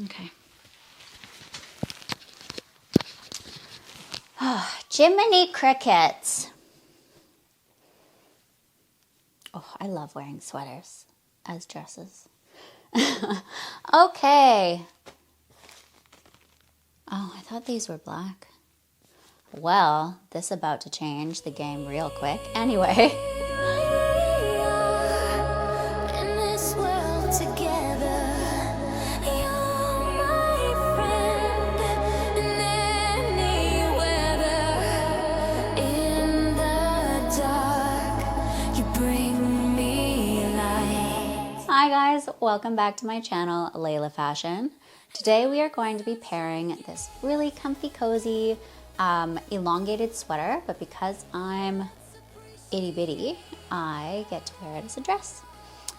Okay. Oh, Jiminy Crickets. Oh, I love wearing sweaters as dresses. Okay. Oh, I thought these were black. Well, this is about to change the game real quick. Anyway. Hi guys, welcome back to my channel, Layla Fashion. Today we are going to be pairing this really comfy, cozy, elongated sweater, but because I'm itty bitty, I get to wear it as a dress.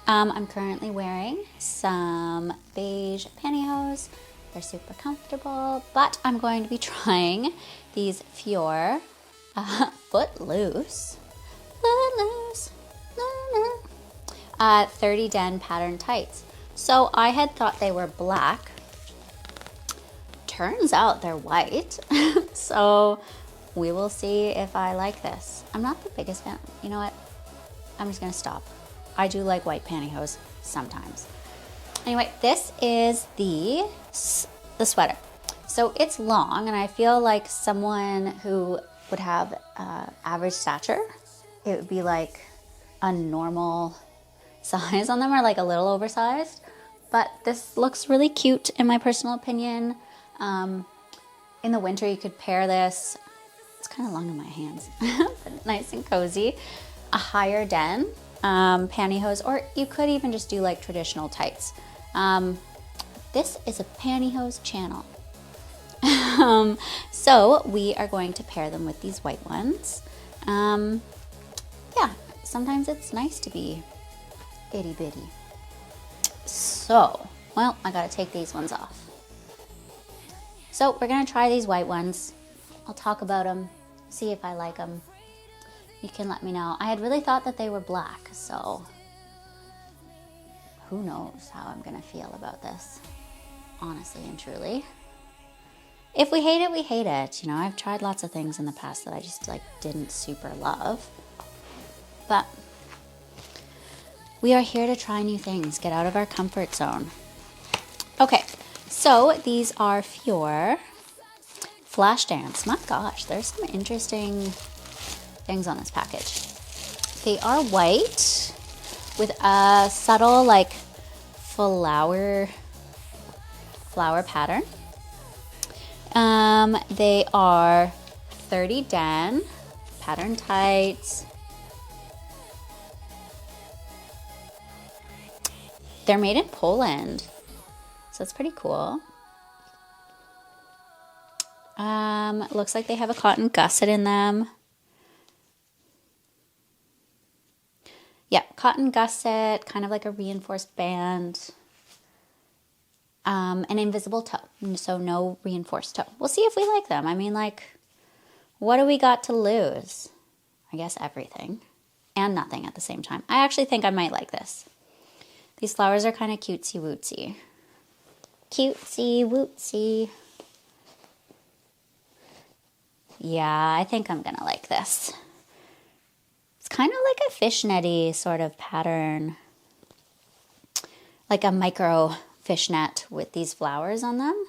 I'm currently wearing some beige pantyhose. They're super comfortable, but I'm going to be trying these Fiore Footloose 30 den pattern tights. So I had thought they were black. Turns out they're white. So we will see if I like this. I'm not the biggest fan. You know what? I'm just gonna stop. I do like white pantyhose sometimes. Anyway, this is the sweater. So it's long, and I feel like someone who would have average stature, it would be like a normal size on them, or like a little oversized. But this looks really cute in my personal opinion. In the winter you could pair this, it's kind of long in my hands, but nice and cozy, a higher den pantyhose, or you could even just do like traditional tights. This is a pantyhose channel. So we are going to pair them with these white ones. Yeah, sometimes it's nice to be itty bitty. So, well, I gotta take these ones off. So we're gonna try these white ones. I'll talk about them, see if I like them. You can let me know. I had really thought that they were black, so who knows how I'm gonna feel about this, honestly and truly. If we hate it, we hate it. You know, I've tried lots of things in the past that I just like didn't super love, but we are here to try new things, get out of our comfort zone. Okay, so these are Fiore Flash Dance. My gosh, there's some interesting things on this package. They are white with a subtle like flower pattern. They are 30 den pattern tights. They're made in Poland, so it's pretty cool. Looks like they have a cotton gusset in them. Yeah, cotton gusset, kind of like a reinforced band. An invisible toe, so no reinforced toe. We'll see if we like them. I mean, like, what do we got to lose? I guess everything and nothing at the same time. I actually think I might like this. These flowers are kind of cutesy wootsy. Cutesy wootsy. Yeah, I think I'm gonna like this. It's kind of like a fishnetty sort of pattern. Like a micro-fishnet with these flowers on them.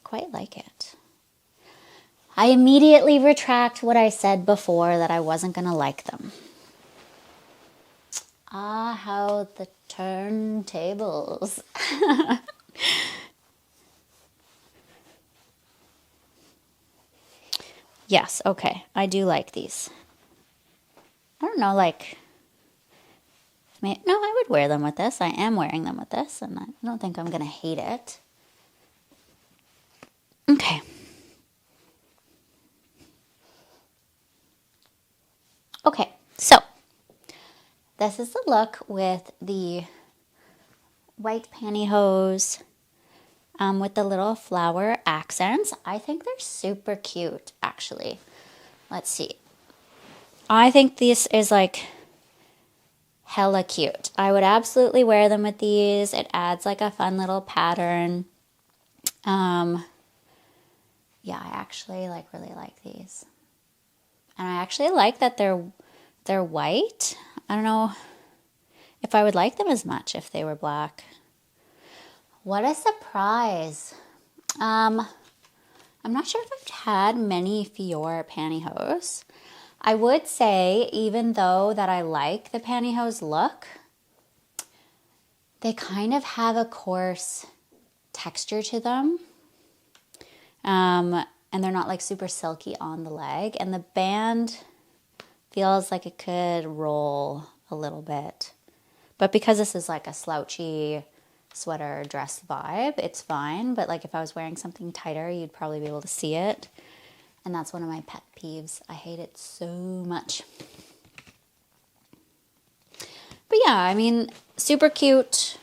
Quite like it. I immediately retract what I said before that I wasn't gonna like them. Ah, how the turntables. Yes, okay, I do like these. I don't know, like, no, I would wear them with this. I am wearing them with this, and I don't think I'm gonna hate it. Okay. Okay, so this is the look with the white pantyhose with the little flower accents. I think they're super cute, actually. Let's see. I think this is like hella cute. I would absolutely wear them with these. It adds like a fun little pattern. Yeah, I actually really like these. And I actually like that they're white. I don't know if I would like them as much if they were black. What a surprise. I'm not sure if I've had many Fiore pantyhose. I would say, even though that I like the pantyhose look, they kind of have a coarse texture to them. And they're not like super silky on the leg. And the band feels like it could roll a little bit. But because this is like a slouchy sweater dress vibe, it's fine. But like if I was wearing something tighter, you'd probably be able to see it. And that's one of my pet peeves. I hate it so much. But yeah, I mean, super cute.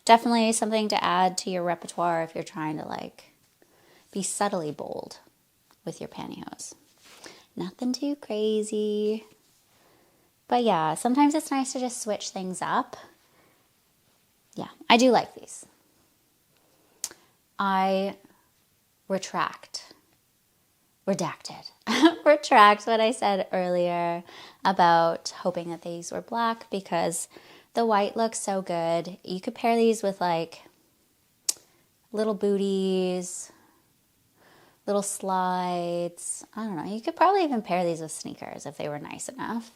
Definitely something to add to your repertoire if you're trying to like be subtly bold with your pantyhose. Nothing too crazy. But yeah, sometimes it's nice to just switch things up. Yeah, I do like these. I retract what I said earlier about hoping that these were black because the white looks so good. You could pair these with like little booties, little slides. I don't know. You could probably even pair these with sneakers if they were nice enough.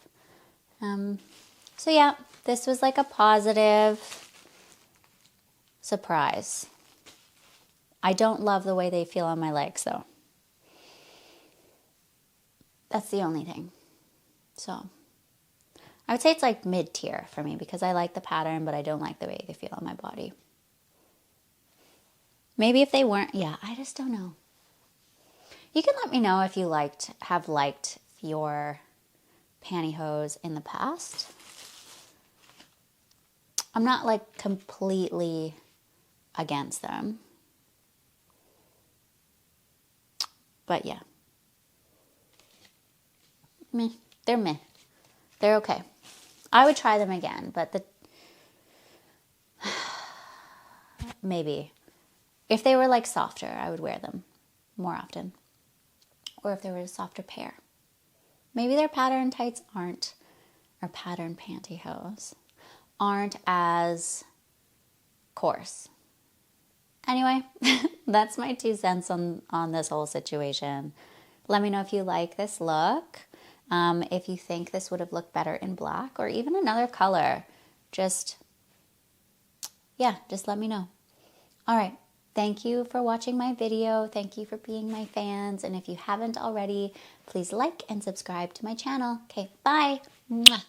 So yeah, this was like a positive surprise. I don't love the way they feel on my legs though. That's the only thing. So I would say it's like mid-tier for me because I like the pattern, but I don't like the way they feel on my body. Maybe if they weren't, yeah, I just don't know. You can let me know if you have liked your pantyhose in the past. I'm not like completely against them. But yeah. Meh. They're meh. They're okay. I would try them again, but maybe. If they were like softer, I would wear them more often. Or if they were a softer pair. Maybe their pattern tights or pattern pantyhose aren't as coarse. Anyway, that's my 2 cents on this whole situation. Let me know if you like this look. If you think this would have looked better in black or even another color. Just let me know. All right. Thank you for watching my video. Thank you for being my fans. And if you haven't already, please like and subscribe to my channel. Okay, bye. Mwah.